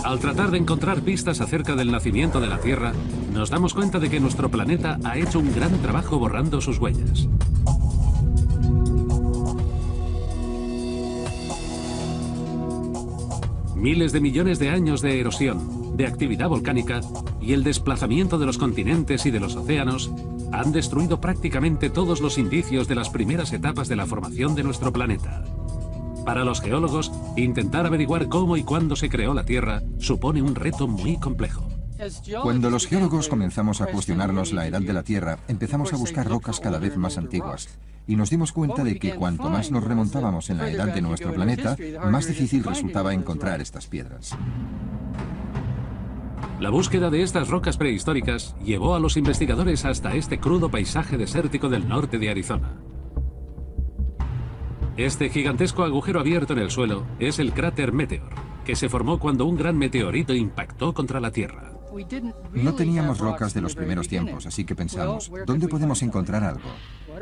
Al tratar de encontrar pistas acerca del nacimiento de la Tierra, nos damos cuenta de que nuestro planeta ha hecho un gran trabajo borrando sus huellas. Miles de millones de años de erosión, de actividad volcánica y el desplazamiento de los continentes y de los océanos han destruido prácticamente todos los indicios de las primeras etapas de la formación de nuestro planeta. Para los geólogos, intentar averiguar cómo y cuándo se creó la Tierra supone un reto muy complejo. Cuando los geólogos comenzamos a cuestionarnos la edad de la Tierra, empezamos a buscar rocas cada vez más antiguas. Y nos dimos cuenta de que cuanto más nos remontábamos en la edad de nuestro planeta, más difícil resultaba encontrar estas piedras. La búsqueda de estas rocas prehistóricas llevó a los investigadores hasta este crudo paisaje desértico del norte de Arizona. Este gigantesco agujero abierto en el suelo es el cráter Meteor, que se formó cuando un gran meteorito impactó contra la Tierra. No teníamos rocas de los primeros tiempos, así que pensamos, ¿dónde podemos encontrar algo?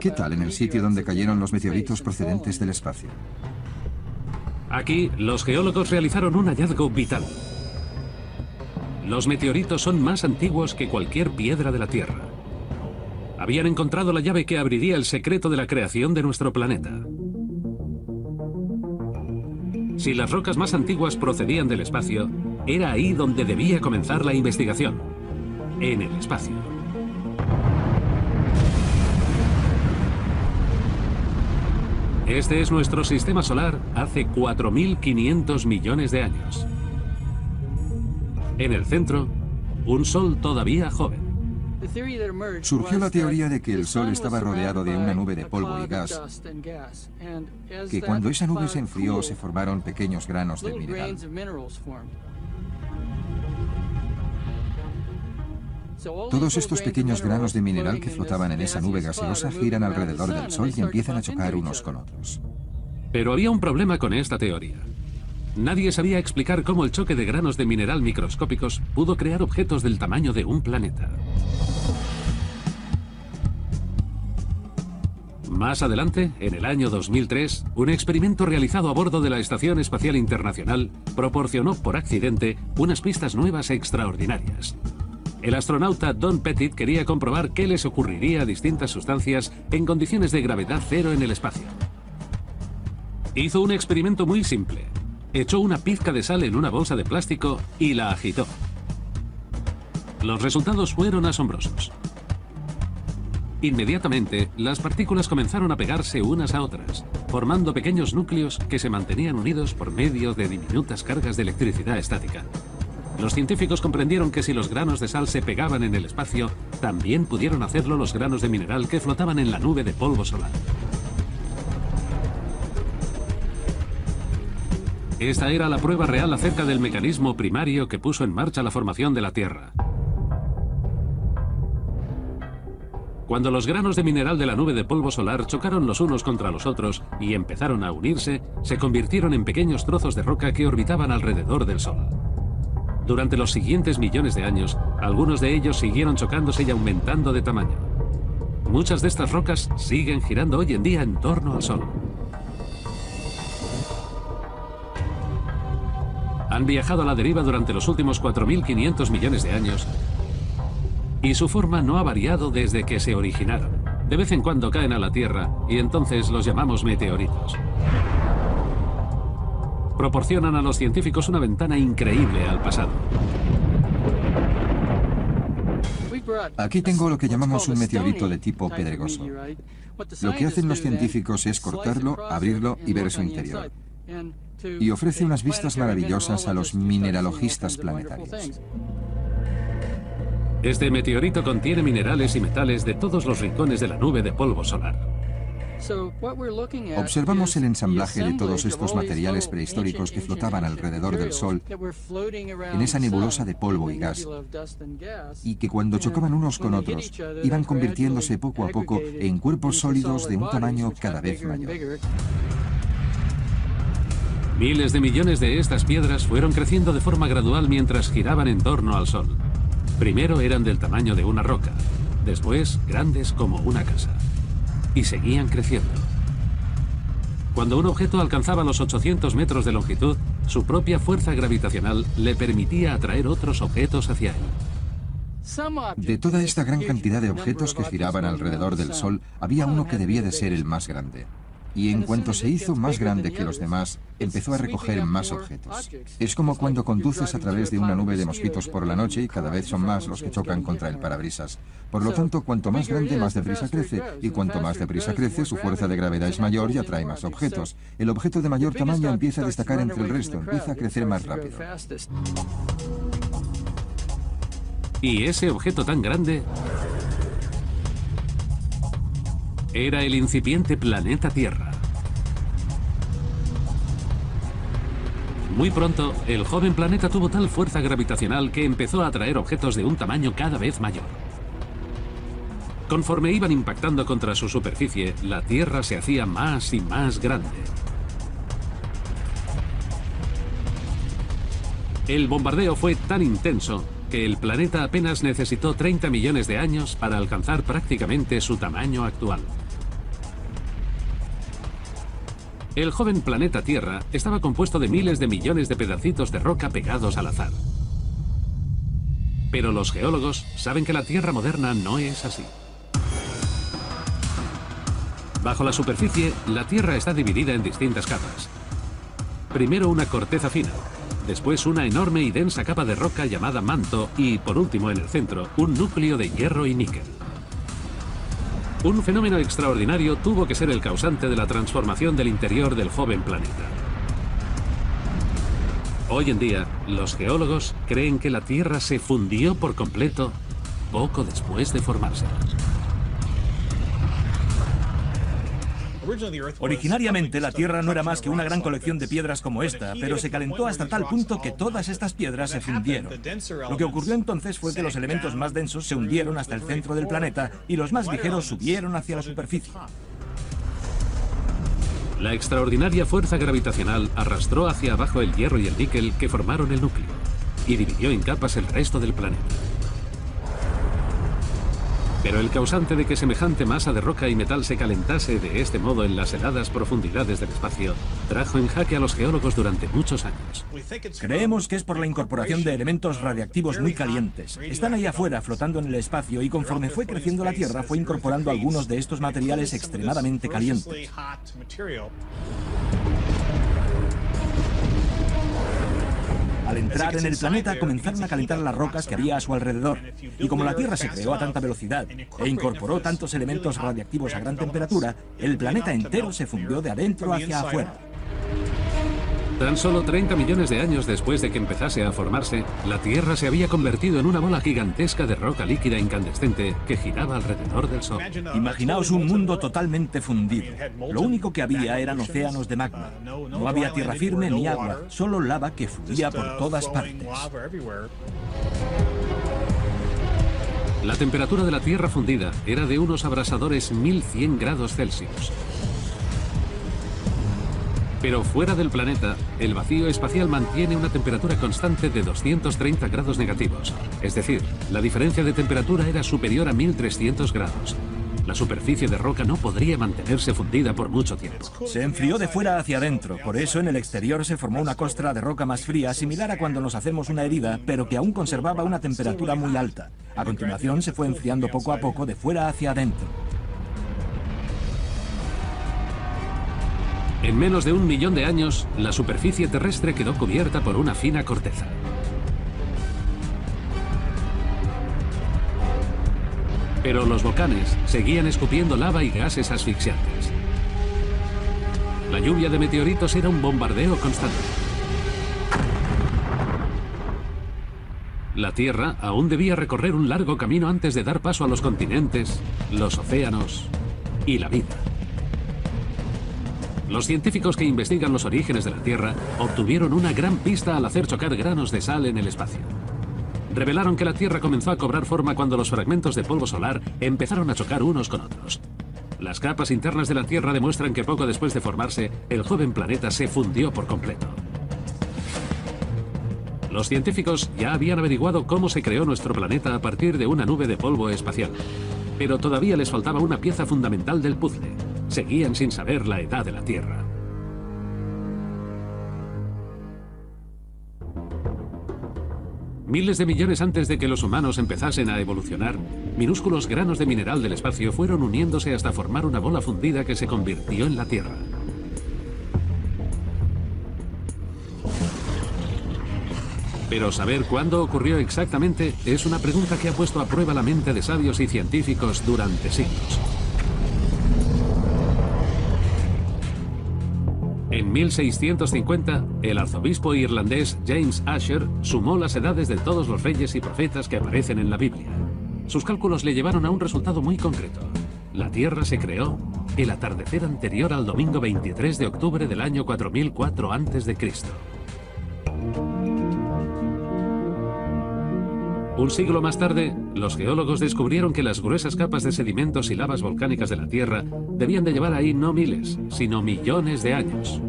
¿Qué tal en el sitio donde cayeron los meteoritos procedentes del espacio? Aquí, los geólogos realizaron un hallazgo vital. Los meteoritos son más antiguos que cualquier piedra de la Tierra. Habían encontrado la llave que abriría el secreto de la creación de nuestro planeta. Si las rocas más antiguas procedían del espacio, era ahí donde debía comenzar la investigación, en el espacio. Este es nuestro sistema solar hace 4.500 millones de años. En el centro, un sol todavía joven. Surgió la teoría de que el Sol estaba rodeado de una nube de polvo y gas, que cuando esa nube se enfrió se formaron pequeños granos de mineral. Todos estos pequeños granos de mineral que flotaban en esa nube gaseosa giran alrededor del Sol y empiezan a chocar unos con otros. Pero había un problema con esta teoría. Nadie sabía explicar cómo el choque de granos de mineral microscópicos pudo crear objetos del tamaño de un planeta. Más adelante, en el año 2003, un experimento realizado a bordo de la Estación Espacial Internacional proporcionó por accidente unas pistas nuevas extraordinarias. El astronauta Don Pettit quería comprobar qué les ocurriría a distintas sustancias en condiciones de gravedad cero en el espacio. Hizo un experimento muy simple. Echó una pizca de sal en una bolsa de plástico y la agitó. Los resultados fueron asombrosos. Inmediatamente, las partículas comenzaron a pegarse unas a otras, formando pequeños núcleos que se mantenían unidos por medio de diminutas cargas de electricidad estática. Los científicos comprendieron que si los granos de sal se pegaban en el espacio, también pudieron hacerlo los granos de mineral que flotaban en la nube de polvo solar. Esta era la prueba real acerca del mecanismo primario que puso en marcha la formación de la Tierra. Cuando los granos de mineral de la nube de polvo solar chocaron los unos contra los otros y empezaron a unirse, se convirtieron en pequeños trozos de roca que orbitaban alrededor del Sol. Durante los siguientes millones de años, algunos de ellos siguieron chocándose y aumentando de tamaño. Muchas de estas rocas siguen girando hoy en día en torno al Sol. Han viajado a la deriva durante los últimos 4.500 millones de años y su forma no ha variado desde que se originaron. De vez en cuando caen a la Tierra y entonces los llamamos meteoritos. Proporcionan a los científicos una ventana increíble al pasado. Aquí tengo lo que llamamos un meteorito de tipo pedregoso. Lo que hacen los científicos es cortarlo, abrirlo y ver su interior. Y ofrece unas vistas maravillosas a los mineralogistas planetarios. Este meteorito contiene minerales y metales de todos los rincones de la nube de polvo solar. Observamos el ensamblaje de todos estos materiales prehistóricos que flotaban alrededor del Sol en esa nebulosa de polvo y gas, y que cuando chocaban unos con otros iban convirtiéndose poco a poco en cuerpos sólidos de un tamaño cada vez mayor. Miles de millones de estas piedras fueron creciendo de forma gradual mientras giraban en torno al Sol. Primero eran del tamaño de una roca, después grandes como una casa. Y seguían creciendo. Cuando un objeto alcanzaba los 800 metros de longitud, su propia fuerza gravitacional le permitía atraer otros objetos hacia él. De toda esta gran cantidad de objetos que giraban alrededor del Sol, había uno que debía de ser el más grande. Y en cuanto se hizo más grande que los demás, empezó a recoger más objetos. Es como cuando conduces a través de una nube de mosquitos por la noche y cada vez son más los que chocan contra el parabrisas. Por lo tanto, cuanto más grande, más deprisa crece, y cuanto más deprisa crece, su fuerza de gravedad es mayor y atrae más objetos. El objeto de mayor tamaño empieza a destacar entre el resto, empieza a crecer más rápido. Y ese objeto tan grande era el incipiente planeta Tierra. Muy pronto, el joven planeta tuvo tal fuerza gravitacional que empezó a atraer objetos de un tamaño cada vez mayor. Conforme iban impactando contra su superficie, la Tierra se hacía más y más grande. El bombardeo fue tan intenso que el planeta apenas necesitó 30 millones de años para alcanzar prácticamente su tamaño actual. El joven planeta Tierra estaba compuesto de miles de millones de pedacitos de roca pegados al azar. Pero los geólogos saben que la Tierra moderna no es así. Bajo la superficie, la Tierra está dividida en distintas capas. Primero una corteza fina, después una enorme y densa capa de roca llamada manto y, por último en el centro, un núcleo de hierro y níquel. Un fenómeno extraordinario tuvo que ser el causante de la transformación del interior del joven planeta. Hoy en día, los geólogos creen que la Tierra se fundió por completo poco después de formarse. Originariamente la Tierra no era más que una gran colección de piedras como esta, pero se calentó hasta tal punto que todas estas piedras se fundieron. Lo que ocurrió entonces fue que los elementos más densos se hundieron hasta el centro del planeta y los más ligeros subieron hacia la superficie. La extraordinaria fuerza gravitacional arrastró hacia abajo el hierro y el níquel que formaron el núcleo y dividió en capas el resto del planeta. Pero el causante de que semejante masa de roca y metal se calentase de este modo en las heladas profundidades del espacio trajo en jaque a los geólogos durante muchos años. Creemos que es por la incorporación de elementos radiactivos muy calientes. Están ahí afuera flotando en el espacio y conforme fue creciendo la Tierra fue incorporando algunos de estos materiales extremadamente calientes. Al entrar en el planeta comenzaron a calentar las rocas que había a su alrededor. Y como la Tierra se creó a tanta velocidad e incorporó tantos elementos radiactivos a gran temperatura, el planeta entero se fundió de adentro hacia afuera. Tan solo 30 millones de años después de que empezase a formarse, la Tierra se había convertido en una bola gigantesca de roca líquida incandescente que giraba alrededor del Sol. Imaginaos un mundo totalmente fundido. Lo único que había eran océanos de magma. No había tierra firme ni agua, solo lava que fluía por todas partes. La temperatura de la Tierra fundida era de unos abrasadores 1100 grados Celsius. Pero fuera del planeta, el vacío espacial mantiene una temperatura constante de 230 grados negativos. Es decir, la diferencia de temperatura era superior a 1300 grados. La superficie de roca no podría mantenerse fundida por mucho tiempo. Se enfrió de fuera hacia adentro, por eso en el exterior se formó una costra de roca más fría, similar a cuando nos hacemos una herida, pero que aún conservaba una temperatura muy alta. A continuación se fue enfriando poco a poco de fuera hacia adentro. En menos de 1 millón de años, la superficie terrestre quedó cubierta por una fina corteza. Pero los volcanes seguían escupiendo lava y gases asfixiantes. La lluvia de meteoritos era un bombardeo constante. La Tierra aún debía recorrer un largo camino antes de dar paso a los continentes, los océanos y la vida. Los científicos que investigan los orígenes de la Tierra obtuvieron una gran pista al hacer chocar granos de sal en el espacio. Revelaron que la Tierra comenzó a cobrar forma cuando los fragmentos de polvo solar empezaron a chocar unos con otros. Las capas internas de la Tierra demuestran que poco después de formarse, el joven planeta se fundió por completo. Los científicos ya habían averiguado cómo se creó nuestro planeta a partir de una nube de polvo espacial, pero todavía les faltaba una pieza fundamental del puzzle. Seguían sin saber la edad de la Tierra. Miles de millones antes de que los humanos empezasen a evolucionar, minúsculos granos de mineral del espacio fueron uniéndose hasta formar una bola fundida que se convirtió en la Tierra. Pero saber cuándo ocurrió exactamente es una pregunta que ha puesto a prueba la mente de sabios y científicos durante siglos. En 1650, el arzobispo irlandés James Asher sumó las edades de todos los reyes y profetas que aparecen en la Biblia. Sus cálculos le llevaron a un resultado muy concreto. La Tierra se creó el atardecer anterior al domingo 23 de octubre del año 4004 a.C. Un siglo más tarde, los geólogos descubrieron que las gruesas capas de sedimentos y lavas volcánicas de la Tierra debían de llevar ahí no miles, sino millones de años.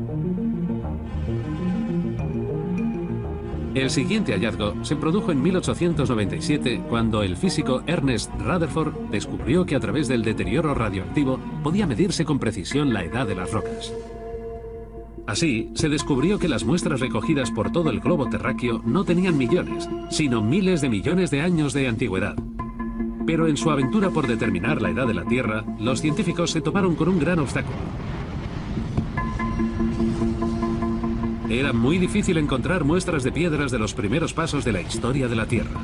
El siguiente hallazgo se produjo en 1897, cuando el físico Ernest Rutherford descubrió que a través del deterioro radioactivo podía medirse con precisión la edad de las rocas. Así, se descubrió que las muestras recogidas por todo el globo terráqueo no tenían millones, sino miles de millones de años de antigüedad. Pero en su aventura por determinar la edad de la Tierra, los científicos se toparon con un gran obstáculo. Era muy difícil encontrar muestras de piedras de los primeros pasos de la historia de la Tierra.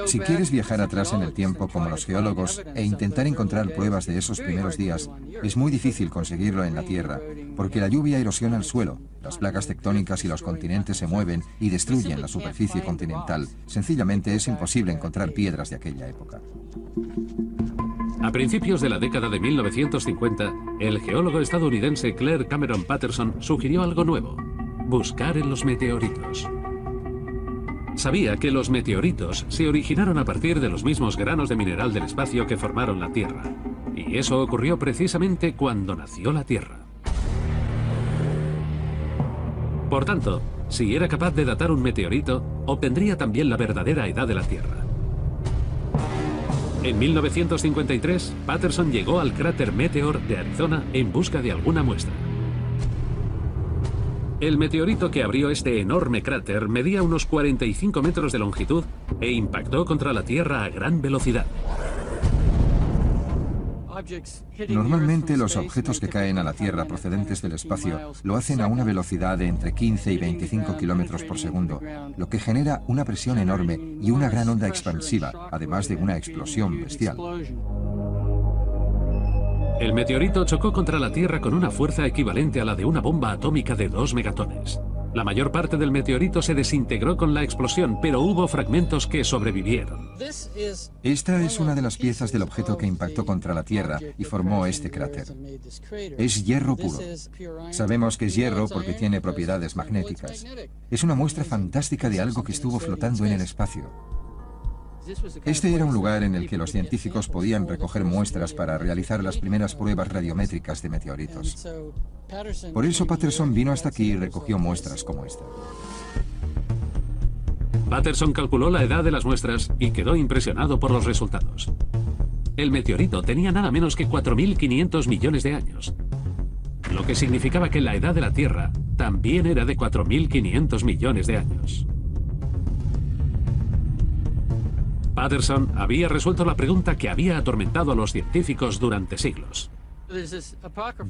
Si quieres viajar atrás en el tiempo como los geólogos e intentar encontrar pruebas de esos primeros días, es muy difícil conseguirlo en la Tierra, porque la lluvia erosiona el suelo, las placas tectónicas y los continentes se mueven y destruyen la superficie continental. Sencillamente es imposible encontrar piedras de aquella época. A principios de la década de 1950, el geólogo estadounidense Clair Cameron Patterson sugirió algo nuevo: buscar en los meteoritos. Sabía que los meteoritos se originaron a partir de los mismos granos de mineral del espacio que formaron la Tierra. Y eso ocurrió precisamente cuando nació la Tierra. Por tanto, si era capaz de datar un meteorito, obtendría también la verdadera edad de la Tierra. En 1953, Patterson llegó al cráter Meteor de Arizona en busca de alguna muestra. El meteorito que abrió este enorme cráter medía unos 45 metros de longitud e impactó contra la Tierra a gran velocidad. Normalmente los objetos que caen a la Tierra procedentes del espacio lo hacen a una velocidad de entre 15 y 25 kilómetros por segundo, lo que genera una presión enorme y una gran onda expansiva, además de una explosión bestial. El meteorito chocó contra la Tierra con una fuerza equivalente a la de una bomba atómica de 2 megatones. La mayor parte del meteorito se desintegró con la explosión, pero hubo fragmentos que sobrevivieron. Esta es una de las piezas del objeto que impactó contra la Tierra y formó este cráter. Es hierro puro. Sabemos que es hierro porque tiene propiedades magnéticas. Es una muestra fantástica de algo que estuvo flotando en el espacio. Este era un lugar en el que los científicos podían recoger muestras para realizar las primeras pruebas radiométricas de meteoritos. Por eso Patterson vino hasta aquí y recogió muestras como esta. Patterson calculó la edad de las muestras y quedó impresionado por los resultados. El meteorito tenía nada menos que 4.500 millones de años, lo que significaba que la edad de la Tierra también era de 4.500 millones de años. Patterson había resuelto la pregunta que había atormentado a los científicos durante siglos.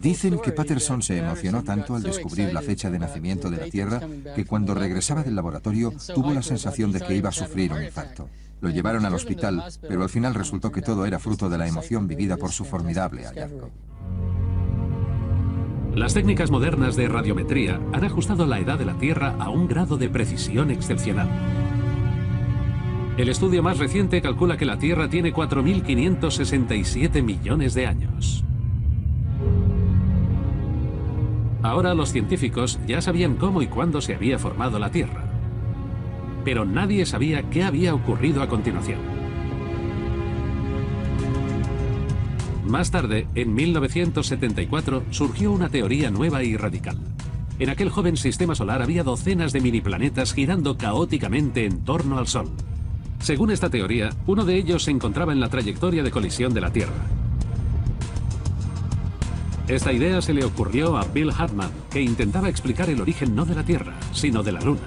Dicen que Patterson se emocionó tanto al descubrir la fecha de nacimiento de la Tierra que cuando regresaba del laboratorio tuvo la sensación de que iba a sufrir un infarto. Lo llevaron al hospital, pero al final resultó que todo era fruto de la emoción vivida por su formidable hallazgo. Las técnicas modernas de radiometría han ajustado la edad de la Tierra a un grado de precisión excepcional. El estudio más reciente calcula que la Tierra tiene 4.567 millones de años. Ahora los científicos ya sabían cómo y cuándo se había formado la Tierra. Pero nadie sabía qué había ocurrido a continuación. Más tarde, en 1974, surgió una teoría nueva y radical. En aquel joven sistema solar había docenas de miniplanetas girando caóticamente en torno al Sol. Según esta teoría, uno de ellos se encontraba en la trayectoria de colisión de la Tierra. Esta idea se le ocurrió a Bill Hartmann, que intentaba explicar el origen no de la Tierra, sino de la Luna.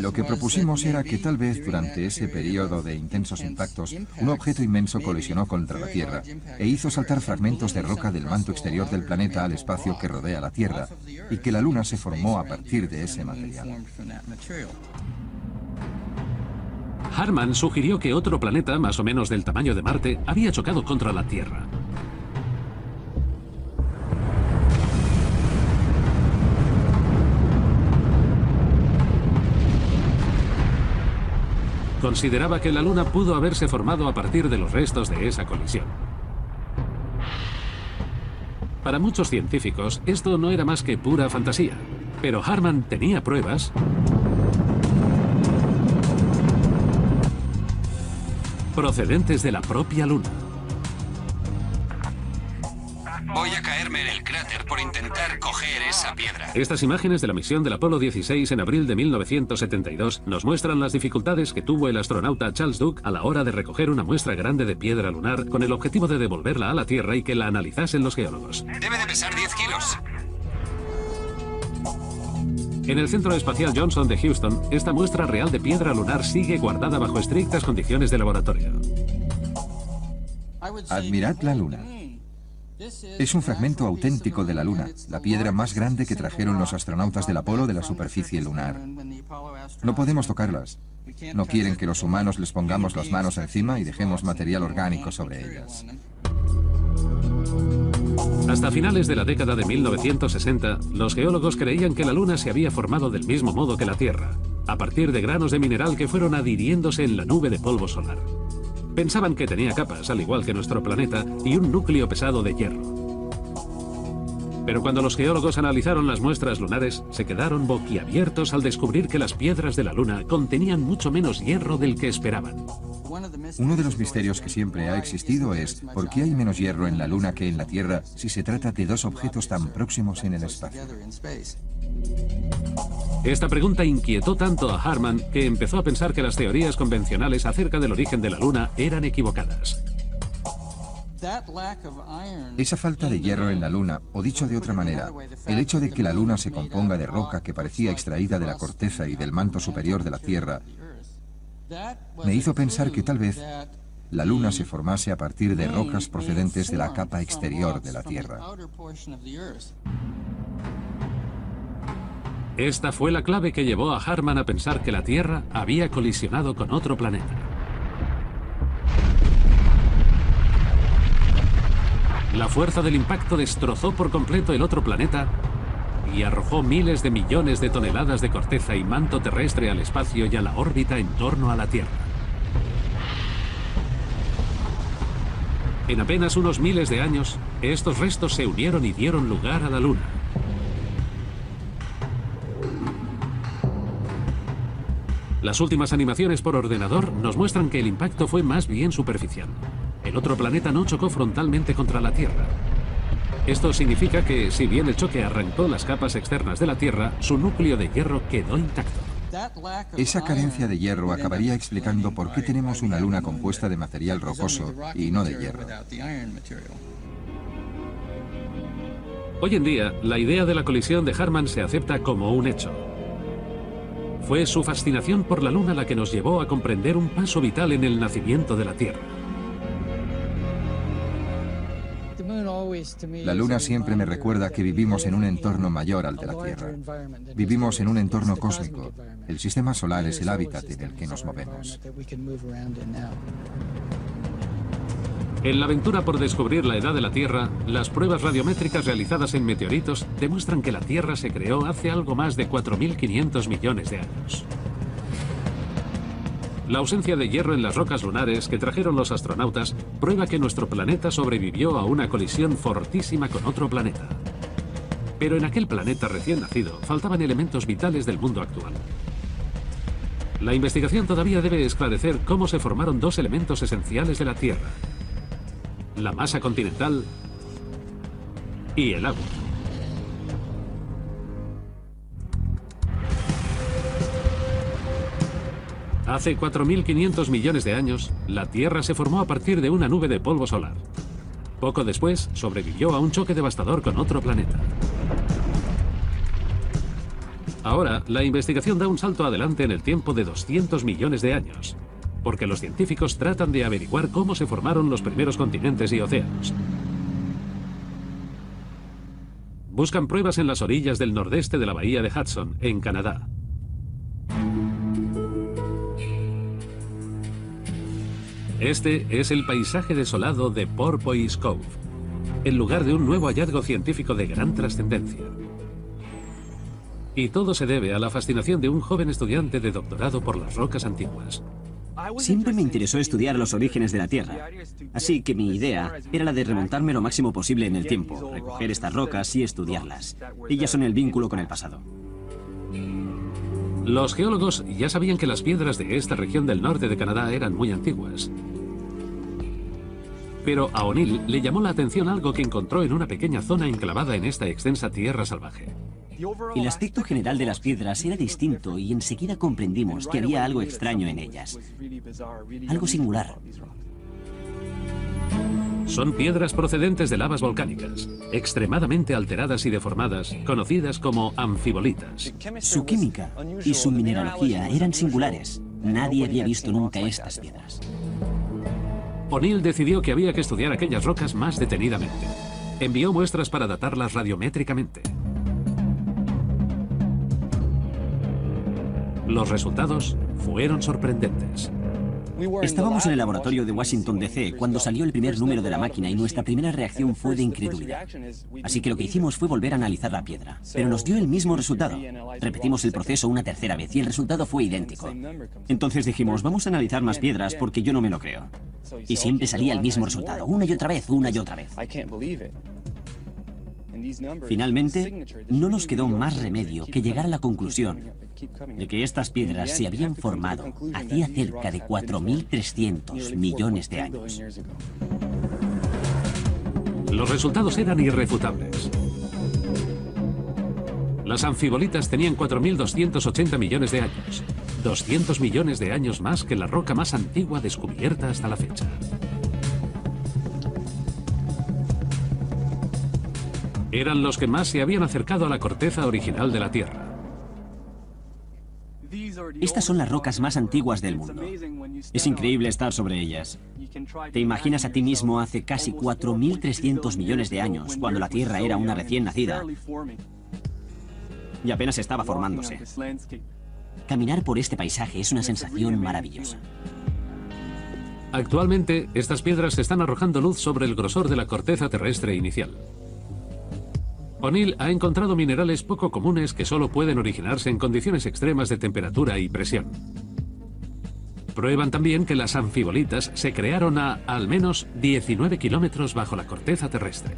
Lo que propusimos era que tal vez durante ese periodo de intensos impactos, un objeto inmenso colisionó contra la Tierra e hizo saltar fragmentos de roca del manto exterior del planeta al espacio que rodea la Tierra, y que la Luna se formó a partir de ese material. Harman sugirió que otro planeta, más o menos del tamaño de Marte, había chocado contra la Tierra. Consideraba que la Luna pudo haberse formado a partir de los restos de esa colisión. Para muchos científicos, esto no era más que pura fantasía, pero Harman tenía pruebas procedentes de la propia Luna. Voy a caerme en el cráter por intentar coger esa piedra. Estas imágenes de la misión del Apolo 16 en abril de 1972 nos muestran las dificultades que tuvo el astronauta Charles Duke a la hora de recoger una muestra grande de piedra lunar con el objetivo de devolverla a la Tierra y que la analizasen los geólogos. Debe de pesar 10 kilos. En el Centro Espacial Johnson de Houston, esta muestra real de piedra lunar sigue guardada bajo estrictas condiciones de laboratorio. Admirad la Luna. Es un fragmento auténtico de la Luna, la piedra más grande que trajeron los astronautas del Apolo de la superficie lunar. No podemos tocarlas. No quieren que los humanos les pongamos las manos encima y dejemos material orgánico sobre ellas. Hasta finales de la década de 1960, los geólogos creían que la Luna se había formado del mismo modo que la Tierra, a partir de granos de mineral que fueron adhiriéndose en la nube de polvo solar. Pensaban que tenía capas, al igual que nuestro planeta, y un núcleo pesado de hierro. Pero cuando los geólogos analizaron las muestras lunares, se quedaron boquiabiertos al descubrir que las piedras de la Luna contenían mucho menos hierro del que esperaban. Uno de los misterios que siempre ha existido es ¿por qué hay menos hierro en la Luna que en la Tierra si se trata de dos objetos tan próximos en el espacio? Esta pregunta inquietó tanto a Harman que empezó a pensar que las teorías convencionales acerca del origen de la Luna eran equivocadas. Esa falta de hierro en la Luna, o dicho de otra manera, el hecho de que la Luna se componga de roca que parecía extraída de la corteza y del manto superior de la Tierra, me hizo pensar que tal vez la Luna se formase a partir de rocas procedentes de la capa exterior de la Tierra. Esta fue la clave que llevó a Harman a pensar que la Tierra había colisionado con otro planeta. La fuerza del impacto destrozó por completo el otro planeta y arrojó miles de millones de toneladas de corteza y manto terrestre al espacio y a la órbita en torno a la Tierra. En apenas unos miles de años, estos restos se unieron y dieron lugar a la Luna. Las últimas animaciones por ordenador nos muestran que el impacto fue más bien superficial. El otro planeta no chocó frontalmente contra la Tierra. Esto significa que, si bien el choque arrancó las capas externas de la Tierra, su núcleo de hierro quedó intacto. Esa carencia de hierro acabaría explicando por qué tenemos una Luna compuesta de material rocoso y no de hierro. Hoy en día, la idea de la colisión de Harman se acepta como un hecho. Fue su fascinación por la Luna la que nos llevó a comprender un paso vital en el nacimiento de la Tierra. La Luna siempre me recuerda que vivimos en un entorno mayor al de la Tierra. Vivimos en un entorno cósmico. El sistema solar es el hábitat en el que nos movemos. En la aventura por descubrir la edad de la Tierra, las pruebas radiométricas realizadas en meteoritos demuestran que la Tierra se creó hace algo más de 4.500 millones de años. La ausencia de hierro en las rocas lunares que trajeron los astronautas prueba que nuestro planeta sobrevivió a una colisión fortísima con otro planeta. Pero en aquel planeta recién nacido faltaban elementos vitales del mundo actual. La investigación todavía debe esclarecer cómo se formaron dos elementos esenciales de la Tierra: la masa continental y el agua. Hace 4.500 millones de años, la Tierra se formó a partir de una nube de polvo solar. Poco después, sobrevivió a un choque devastador con otro planeta. Ahora, la investigación da un salto adelante en el tiempo de 200 millones de años, porque los científicos tratan de averiguar cómo se formaron los primeros continentes y océanos. Buscan pruebas en las orillas del nordeste de la bahía de Hudson, en Canadá. Este es el paisaje desolado de Porpoise Cove, el lugar de un nuevo hallazgo científico de gran trascendencia. Y todo se debe a la fascinación de un joven estudiante de doctorado por las rocas antiguas. Siempre me interesó estudiar los orígenes de la Tierra, así que mi idea era la de remontarme lo máximo posible en el tiempo, recoger estas rocas y estudiarlas. Ellas son el vínculo con el pasado. Los geólogos ya sabían que las piedras de esta región del norte de Canadá eran muy antiguas. Pero a O'Neill le llamó la atención algo que encontró en una pequeña zona enclavada en esta extensa tierra salvaje. El aspecto general de las piedras era distinto y enseguida comprendimos que había algo extraño en ellas. Algo singular. Son piedras procedentes de lavas volcánicas, extremadamente alteradas y deformadas, conocidas como anfibolitas. Su química y su mineralogía eran singulares. Nadie había visto nunca estas piedras. O'Neill decidió que había que estudiar aquellas rocas más detenidamente. Envió muestras para datarlas radiométricamente. Los resultados fueron sorprendentes. Estábamos en el laboratorio de Washington, D.C. cuando salió el primer número de la máquina y nuestra primera reacción fue de incredulidad. Así que lo que hicimos fue volver a analizar la piedra, pero nos dio el mismo resultado. Repetimos el proceso una tercera vez y el resultado fue idéntico. Entonces dijimos, vamos a analizar más piedras porque yo no me lo creo. Y siempre salía el mismo resultado, una y otra vez, una y otra vez. Finalmente, no nos quedó más remedio que llegar a la conclusión de que estas piedras se habían formado hacía cerca de 4.300 millones de años. Los resultados eran irrefutables. Las anfibolitas tenían 4.280 millones de años, 200 millones de años más que la roca más antigua descubierta hasta la fecha. Eran los que más se habían acercado a la corteza original de la Tierra. Estas son las rocas más antiguas del mundo. Es increíble estar sobre ellas. Te imaginas a ti mismo hace casi 4.300 millones de años, cuando la Tierra era una recién nacida y apenas estaba formándose. Caminar por este paisaje es una sensación maravillosa. Actualmente, estas piedras están arrojando luz sobre el grosor de la corteza terrestre inicial. O'Neill ha encontrado minerales poco comunes que solo pueden originarse en condiciones extremas de temperatura y presión. Prueban también que las anfibolitas se crearon a al menos 19 kilómetros bajo la corteza terrestre.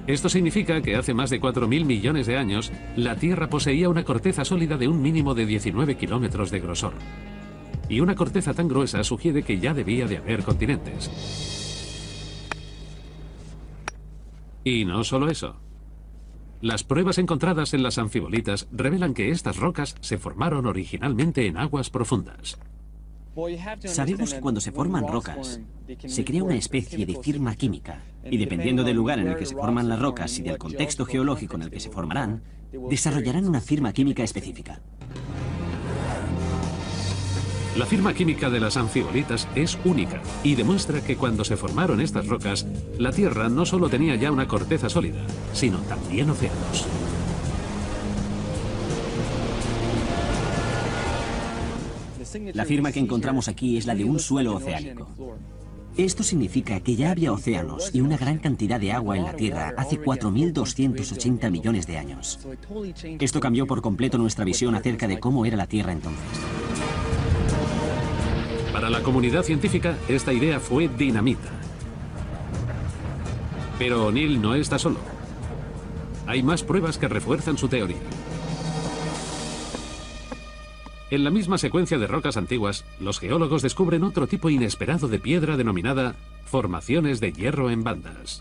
Esto significa que hace más de 4.000 millones de años, la Tierra poseía una corteza sólida de un mínimo de 19 kilómetros de grosor. Y una corteza tan gruesa sugiere que ya debía de haber continentes. Y no solo eso. Las pruebas encontradas en las anfibolitas revelan que estas rocas se formaron originalmente en aguas profundas. Sabemos que cuando se forman rocas, se crea una especie de firma química, y dependiendo del lugar en el que se forman las rocas y del contexto geológico en el que se formarán, desarrollarán una firma química específica. La firma química de las anfibolitas es única y demuestra que cuando se formaron estas rocas, la Tierra no solo tenía ya una corteza sólida, sino también océanos. La firma que encontramos aquí es la de un suelo oceánico. Esto significa que ya había océanos y una gran cantidad de agua en la Tierra hace 4.280 millones de años. Esto cambió por completo nuestra visión acerca de cómo era la Tierra entonces. Para la comunidad científica, esta idea fue dinamita. Pero O'Neill no está solo. Hay más pruebas que refuerzan su teoría. En la misma secuencia de rocas antiguas, los geólogos descubren otro tipo inesperado de piedra denominada formaciones de hierro en bandas.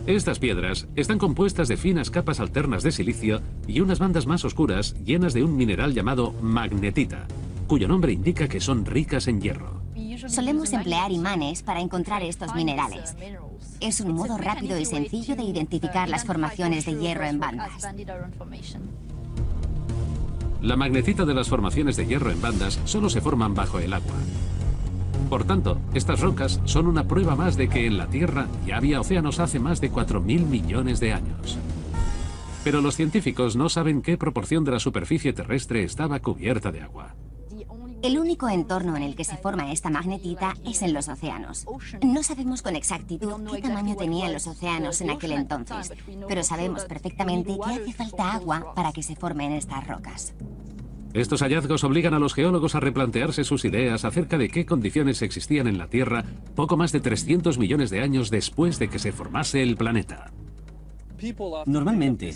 Estas piedras están compuestas de finas capas alternas de silicio y unas bandas más oscuras llenas de un mineral llamado magnetita, cuyo nombre indica que son ricas en hierro. Solemos emplear imanes para encontrar estos minerales. Es un modo rápido y sencillo de identificar las formaciones de hierro en bandas. La magnetita de las formaciones de hierro en bandas solo se forman bajo el agua. Por tanto, estas rocas son una prueba más de que en la Tierra ya había océanos hace más de 4.000 millones de años. Pero los científicos no saben qué proporción de la superficie terrestre estaba cubierta de agua. El único entorno en el que se forma esta magnetita es en los océanos. No sabemos con exactitud qué tamaño tenían los océanos en aquel entonces, pero sabemos perfectamente que hace falta agua para que se formen estas rocas. Estos hallazgos obligan a los geólogos a replantearse sus ideas acerca de qué condiciones existían en la Tierra poco más de 300 millones de años después de que se formase el planeta. Normalmente,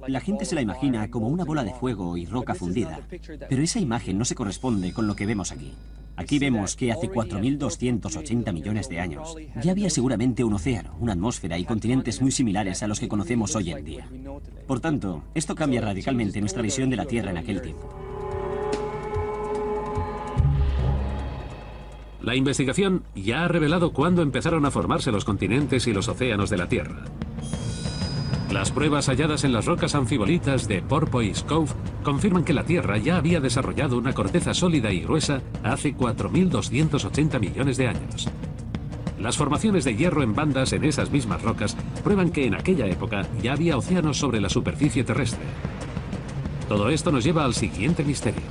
la gente se la imagina como una bola de fuego y roca fundida, pero esa imagen no se corresponde con lo que vemos aquí. Aquí vemos que hace 4.280 millones de años ya había seguramente un océano, una atmósfera y continentes muy similares a los que conocemos hoy en día. Por tanto, esto cambia radicalmente nuestra visión de la Tierra en aquel tiempo. La investigación ya ha revelado cuándo empezaron a formarse los continentes y los océanos de la Tierra. Las pruebas halladas en las rocas anfibolitas de Porpoise Cove confirman que la Tierra ya había desarrollado una corteza sólida y gruesa hace 4.280 millones de años. Las formaciones de hierro en bandas en esas mismas rocas prueban que en aquella época ya había océanos sobre la superficie terrestre. Todo esto nos lleva al siguiente misterio.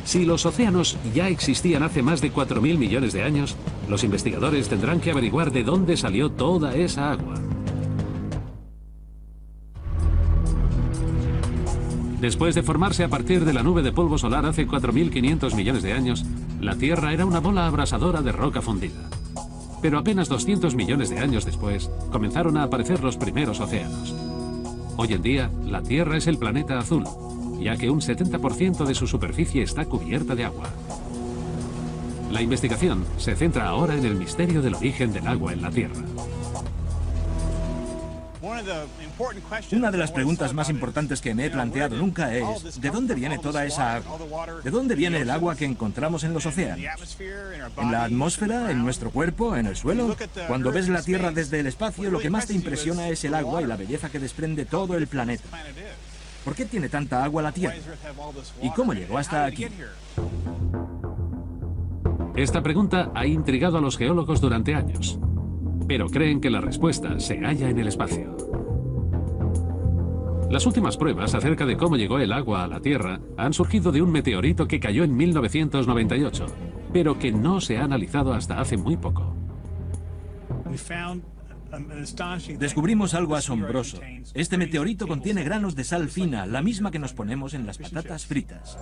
Si los océanos ya existían hace más de 4.000 millones de años, los investigadores tendrán que averiguar de dónde salió toda esa agua. Después de formarse a partir de la nube de polvo solar hace 4.500 millones de años, la Tierra era una bola abrasadora de roca fundida. Pero apenas 200 millones de años después, comenzaron a aparecer los primeros océanos. Hoy en día, la Tierra es el planeta azul, ya que un 70% de su superficie está cubierta de agua. La investigación se centra ahora en el misterio del origen del agua en la Tierra. Una de las preguntas más importantes que me he planteado nunca es ¿de dónde viene toda esa agua? ¿De dónde viene el agua que encontramos en los océanos? ¿En la atmósfera? ¿En nuestro cuerpo? ¿En el suelo? Cuando ves la Tierra desde el espacio, lo que más te impresiona es el agua y la belleza que desprende todo el planeta. ¿Por qué tiene tanta agua la Tierra? ¿Y cómo llegó hasta aquí? Esta pregunta ha intrigado a los geólogos durante años, pero creen que la respuesta se halla en el espacio. Las últimas pruebas acerca de cómo llegó el agua a la Tierra han surgido de un meteorito que cayó en 1998, pero que no se ha analizado hasta hace muy poco. Descubrimos algo asombroso. Este meteorito contiene granos de sal fina, la misma que nos ponemos en las patatas fritas.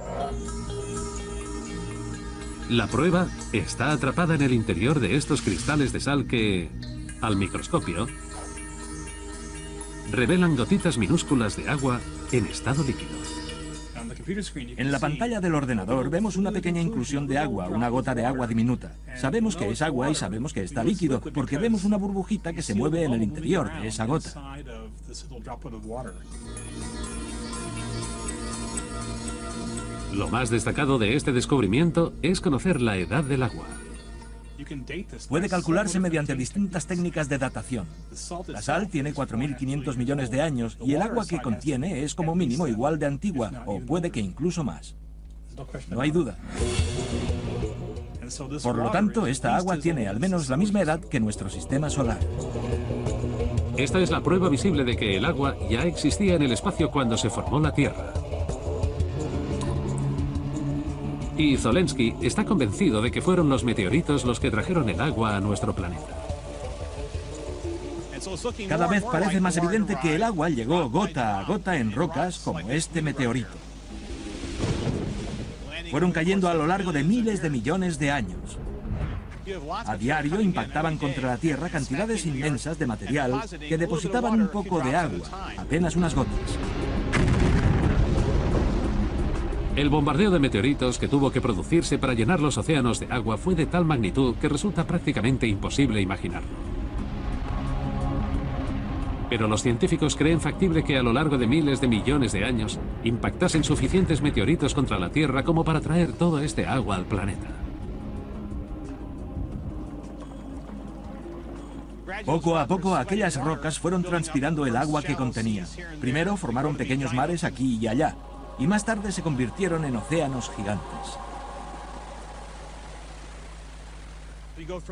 La prueba está atrapada en el interior de estos cristales de sal que, al microscopio, revelan gotitas minúsculas de agua en estado líquido. En la pantalla del ordenador vemos una pequeña inclusión de agua, una gota de agua diminuta. Sabemos que es agua y sabemos que está líquido, porque vemos una burbujita que se mueve en el interior de esa gota. Lo más destacado de este descubrimiento es conocer la edad del agua. Puede calcularse mediante distintas técnicas de datación. La sal tiene 4.500 millones de años y el agua que contiene es como mínimo igual de antigua, o puede que incluso más. No hay duda. Por lo tanto, esta agua tiene al menos la misma edad que nuestro sistema solar. Esta es la prueba visible de que el agua ya existía en el espacio cuando se formó la Tierra. Y Zolensky está convencido de que fueron los meteoritos los que trajeron el agua a nuestro planeta. Cada vez parece más evidente que el agua llegó gota a gota en rocas como este meteorito. Fueron cayendo a lo largo de miles de millones de años. A diario impactaban contra la Tierra cantidades inmensas de material que depositaban un poco de agua, apenas unas gotas. El bombardeo de meteoritos que tuvo que producirse para llenar los océanos de agua fue de tal magnitud que resulta prácticamente imposible imaginarlo. Pero los científicos creen factible que a lo largo de miles de millones de años impactasen suficientes meteoritos contra la Tierra como para traer todo este agua al planeta. Poco a poco aquellas rocas fueron transpirando el agua que contenía. Primero formaron pequeños mares aquí y allá, y más tarde se convirtieron en océanos gigantes.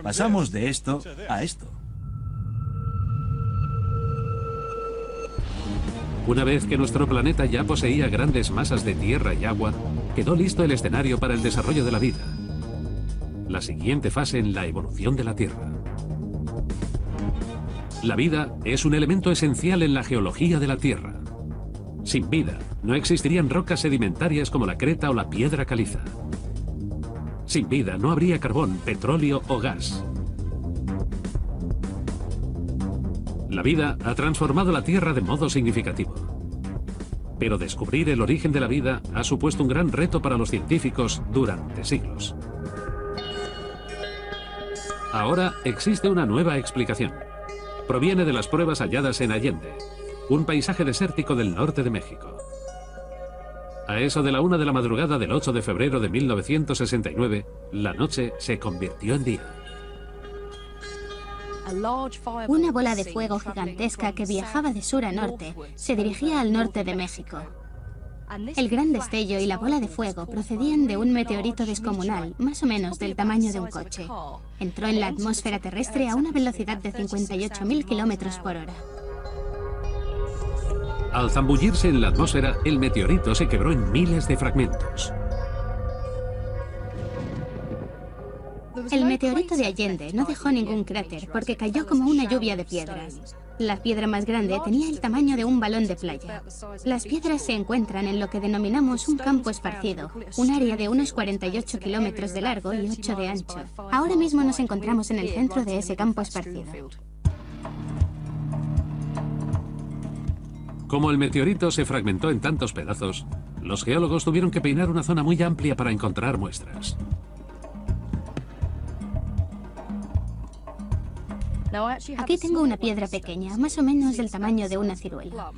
Pasamos de esto a esto. Una vez que nuestro planeta ya poseía grandes masas de tierra y agua, quedó listo el escenario para el desarrollo de la vida. La siguiente fase en la evolución de la Tierra. La vida es un elemento esencial en la geología de la Tierra. Sin vida, no existirían rocas sedimentarias como la creta o la piedra caliza. Sin vida, no habría carbón, petróleo o gas. La vida ha transformado la Tierra de modo significativo. Pero descubrir el origen de la vida ha supuesto un gran reto para los científicos durante siglos. Ahora existe una nueva explicación. Proviene de las pruebas halladas en Allende, un paisaje desértico del norte de México. A eso de la 1 de la madrugada del 8 de febrero de 1969, la noche se convirtió en día. Una bola de fuego gigantesca que viajaba de sur a norte se dirigía al norte de México. El gran destello y la bola de fuego procedían de un meteorito descomunal, más o menos del tamaño de un coche. Entró en la atmósfera terrestre a una velocidad de 58.000 kilómetros por hora. Al zambullirse en la atmósfera, el meteorito se quebró en miles de fragmentos. El meteorito de Allende no dejó ningún cráter porque cayó como una lluvia de piedras. La piedra más grande tenía el tamaño de un balón de playa. Las piedras se encuentran en lo que denominamos un campo esparcido, un área de unos 48 kilómetros de largo y 8 de ancho. Ahora mismo nos encontramos en el centro de ese campo esparcido. Como el meteorito se fragmentó en tantos pedazos, los geólogos tuvieron que peinar una zona muy amplia para encontrar muestras. Aquí tengo una piedra pequeña, más o menos del tamaño de una ciruela.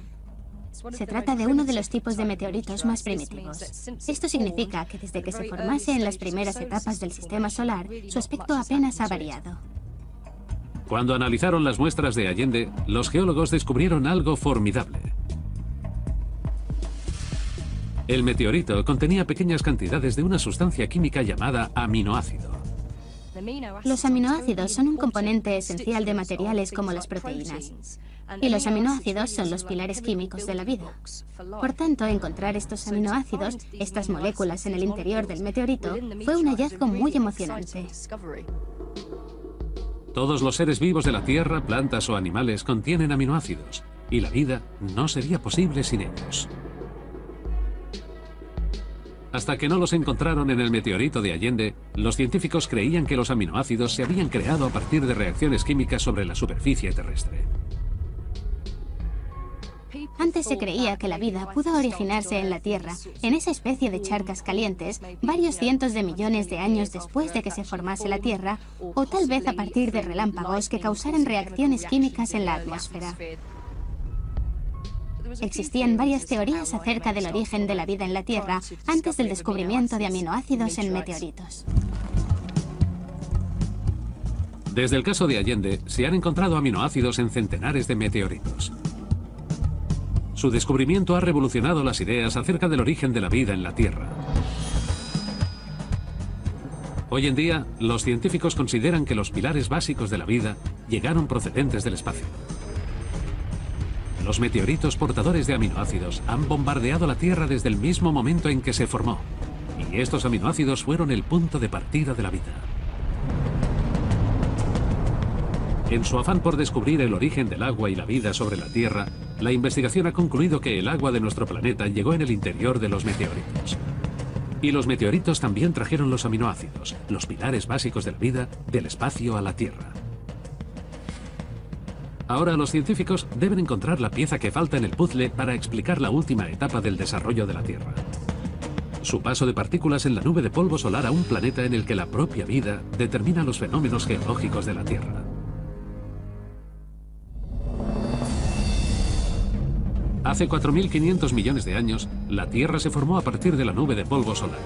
Se trata de uno de los tipos de meteoritos más primitivos. Esto significa que desde que se formase en las primeras etapas del sistema solar, su aspecto apenas ha variado. Cuando analizaron las muestras de Allende, los geólogos descubrieron algo formidable. El meteorito contenía pequeñas cantidades de una sustancia química llamada aminoácido. Los aminoácidos son un componente esencial de materiales como las proteínas. Y los aminoácidos son los pilares químicos de la vida. Por tanto, encontrar estos aminoácidos, estas moléculas en el interior del meteorito, fue un hallazgo muy emocionante. Todos los seres vivos de la Tierra, plantas o animales, contienen aminoácidos, y la vida no sería posible sin ellos. Hasta que no los encontraron en el meteorito de Allende, los científicos creían que los aminoácidos se habían creado a partir de reacciones químicas sobre la superficie terrestre. Antes se creía que la vida pudo originarse en la Tierra, en esa especie de charcas calientes, varios cientos de millones de años después de que se formase la Tierra, o tal vez a partir de relámpagos que causaran reacciones químicas en la atmósfera. Existían varias teorías acerca del origen de la vida en la Tierra antes del descubrimiento de aminoácidos en meteoritos. Desde el caso de Allende, se han encontrado aminoácidos en centenares de meteoritos. Su descubrimiento ha revolucionado las ideas acerca del origen de la vida en la Tierra. Hoy en día, los científicos consideran que los pilares básicos de la vida llegaron procedentes del espacio. Los meteoritos portadores de aminoácidos han bombardeado la Tierra desde el mismo momento en que se formó, y estos aminoácidos fueron el punto de partida de la vida. En su afán por descubrir el origen del agua y la vida sobre la Tierra, la investigación ha concluido que el agua de nuestro planeta llegó en el interior de los meteoritos. Y los meteoritos también trajeron los aminoácidos, los pilares básicos de la vida, del espacio a la Tierra. Ahora los científicos deben encontrar la pieza que falta en el puzzle para explicar la última etapa del desarrollo de la Tierra. Su paso de partículas en la nube de polvo solar a un planeta en el que la propia vida determina los fenómenos geológicos de la Tierra. Hace 4.500 millones de años, la Tierra se formó a partir de la nube de polvo solar.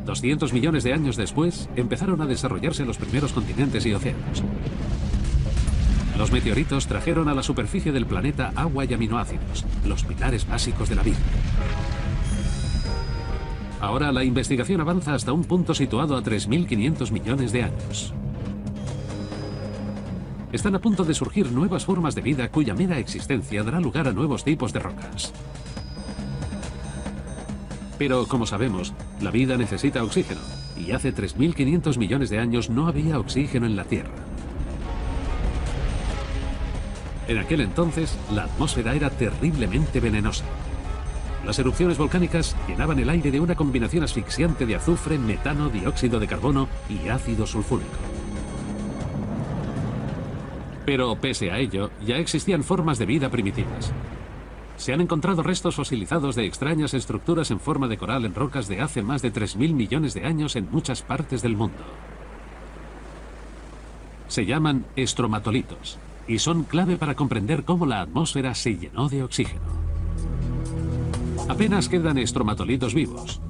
200 millones de años después, empezaron a desarrollarse los primeros continentes y océanos. Los meteoritos trajeron a la superficie del planeta agua y aminoácidos, los pilares básicos de la vida. Ahora la investigación avanza hasta un punto situado a 3.500 millones de años. Están a punto de surgir nuevas formas de vida cuya mera existencia dará lugar a nuevos tipos de rocas. Pero, como sabemos, la vida necesita oxígeno, y hace 3.500 millones de años no había oxígeno en la Tierra. En aquel entonces, la atmósfera era terriblemente venenosa. Las erupciones volcánicas llenaban el aire de una combinación asfixiante de azufre, metano, dióxido de carbono y ácido sulfúrico. Pero, pese a ello, ya existían formas de vida primitivas. Se han encontrado restos fosilizados de extrañas estructuras en forma de coral en rocas de hace más de 3.000 millones de años en muchas partes del mundo. Se llaman estromatolitos y son clave para comprender cómo la atmósfera se llenó de oxígeno. Apenas quedan estromatolitos vivos.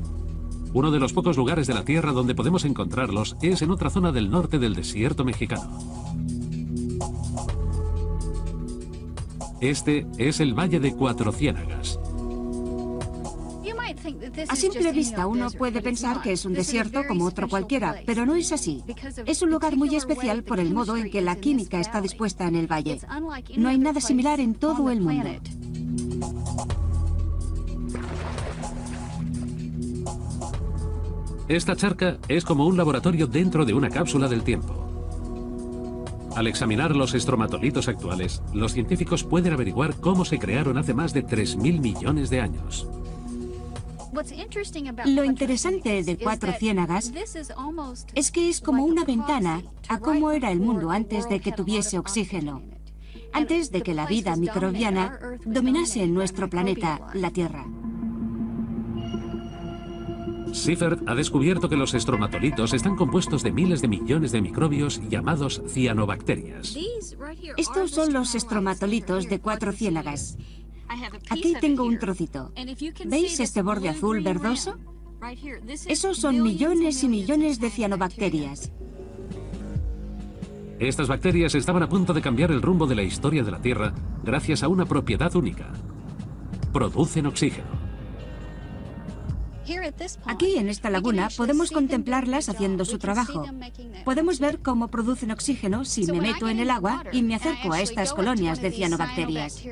Uno de los pocos lugares de la Tierra donde podemos encontrarlos es en otra zona del norte del desierto mexicano. Este es el Valle de Cuatro Ciénagas. A simple vista uno puede pensar que es un desierto como otro cualquiera, pero no es así. Es un lugar muy especial por el modo en que la química está dispuesta en el valle. No hay nada similar en todo el mundo. Esta charca es como un laboratorio dentro de una cápsula del tiempo. Al examinar los estromatolitos actuales, los científicos pueden averiguar cómo se crearon hace más de 3.000 millones de años. Lo interesante de Cuatro Ciénagas es que es como una ventana a cómo era el mundo antes de que tuviese oxígeno, antes de que la vida microbiana dominase en nuestro planeta, la Tierra. Seifert ha descubierto que los estromatolitos están compuestos de miles de millones de microbios llamados cianobacterias. Estos son los estromatolitos de Cuatro Ciénagas. Aquí tengo un trocito. ¿Veis este borde azul verdoso? Esos son millones y millones de cianobacterias. Estas bacterias estaban a punto de cambiar el rumbo de la historia de la Tierra gracias a una propiedad única. Producen oxígeno. Aquí, en esta laguna, podemos contemplarlas haciendo su trabajo. Podemos ver cómo producen oxígeno si me meto en el agua y me acerco a estas colonias de cianobacterias.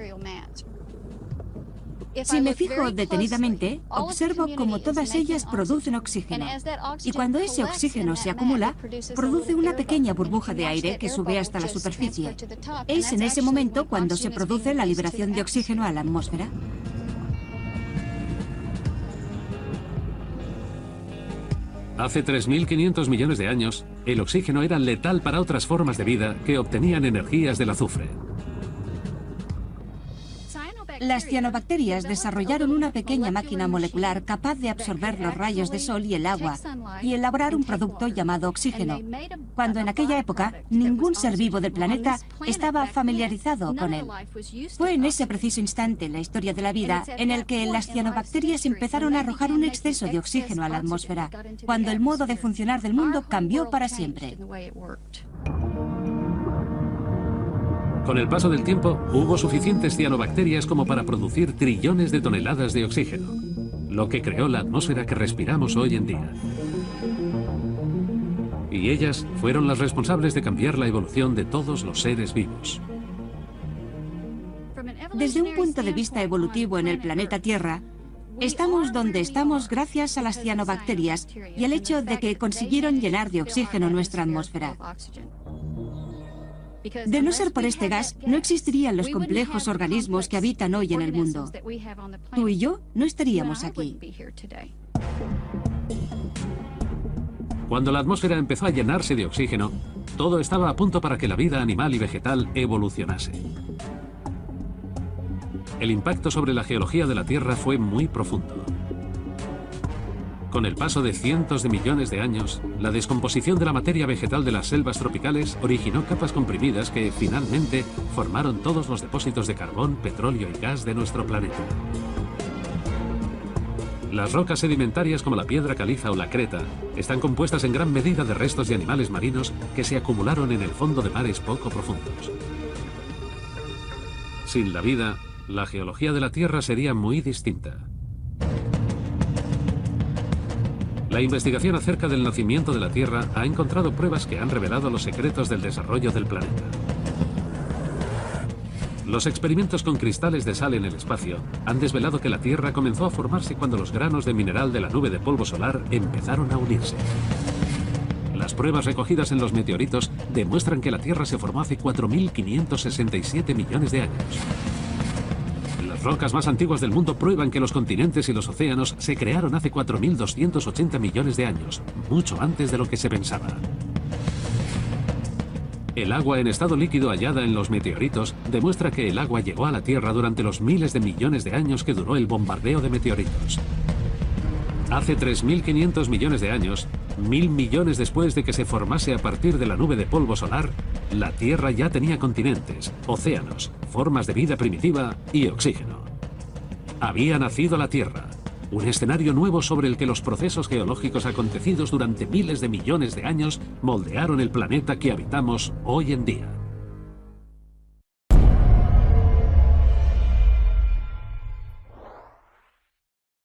Si me fijo detenidamente, observo cómo todas ellas producen oxígeno. Y cuando ese oxígeno se acumula, produce una pequeña burbuja de aire que sube hasta la superficie. Es en ese momento cuando se produce la liberación de oxígeno a la atmósfera. Hace 3.500 millones de años, el oxígeno era letal para otras formas de vida que obtenían energías del azufre. Las cianobacterias desarrollaron una pequeña máquina molecular capaz de absorber los rayos de sol y el agua y elaborar un producto llamado oxígeno, cuando en aquella época ningún ser vivo del planeta estaba familiarizado con él. Fue en ese preciso instante en la historia de la vida en el que las cianobacterias empezaron a arrojar un exceso de oxígeno a la atmósfera, cuando el modo de funcionar del mundo cambió para siempre. Con el paso del tiempo, hubo suficientes cianobacterias como para producir trillones de toneladas de oxígeno, lo que creó la atmósfera que respiramos hoy en día. Y ellas fueron las responsables de cambiar la evolución de todos los seres vivos. Desde un punto de vista evolutivo en el planeta Tierra, estamos donde estamos gracias a las cianobacterias y al hecho de que consiguieron llenar de oxígeno nuestra atmósfera. De no ser por este gas, no existirían los complejos organismos que habitan hoy en el mundo. Tú y yo no estaríamos aquí. Cuando la atmósfera empezó a llenarse de oxígeno, todo estaba a punto para que la vida animal y vegetal evolucionase. El impacto sobre la geología de la Tierra fue muy profundo. Con el paso de cientos de millones de años, la descomposición de la materia vegetal de las selvas tropicales originó capas comprimidas que, finalmente, formaron todos los depósitos de carbón, petróleo y gas de nuestro planeta. Las rocas sedimentarias como la piedra caliza o la creta están compuestas en gran medida de restos de animales marinos que se acumularon en el fondo de mares poco profundos. Sin la vida, la geología de la Tierra sería muy distinta. La investigación acerca del nacimiento de la Tierra ha encontrado pruebas que han revelado los secretos del desarrollo del planeta. Los experimentos con cristales de sal en el espacio han desvelado que la Tierra comenzó a formarse cuando los granos de mineral de la nube de polvo solar empezaron a unirse. Las pruebas recogidas en los meteoritos demuestran que la Tierra se formó hace 4.567 millones de años. Las rocas más antiguas del mundo prueban que los continentes y los océanos se crearon hace 4.280 millones de años, mucho antes de lo que se pensaba. El agua en estado líquido hallada en los meteoritos demuestra que el agua llegó a la Tierra durante los miles de millones de años que duró el bombardeo de meteoritos. Hace 3.500 millones de años, 1.000 millones después de que se formase a partir de la nube de polvo solar, la Tierra ya tenía continentes, océanos, formas de vida primitiva y oxígeno. Había nacido la Tierra, un escenario nuevo sobre el que los procesos geológicos acontecidos durante miles de millones de años moldearon el planeta que habitamos hoy en día.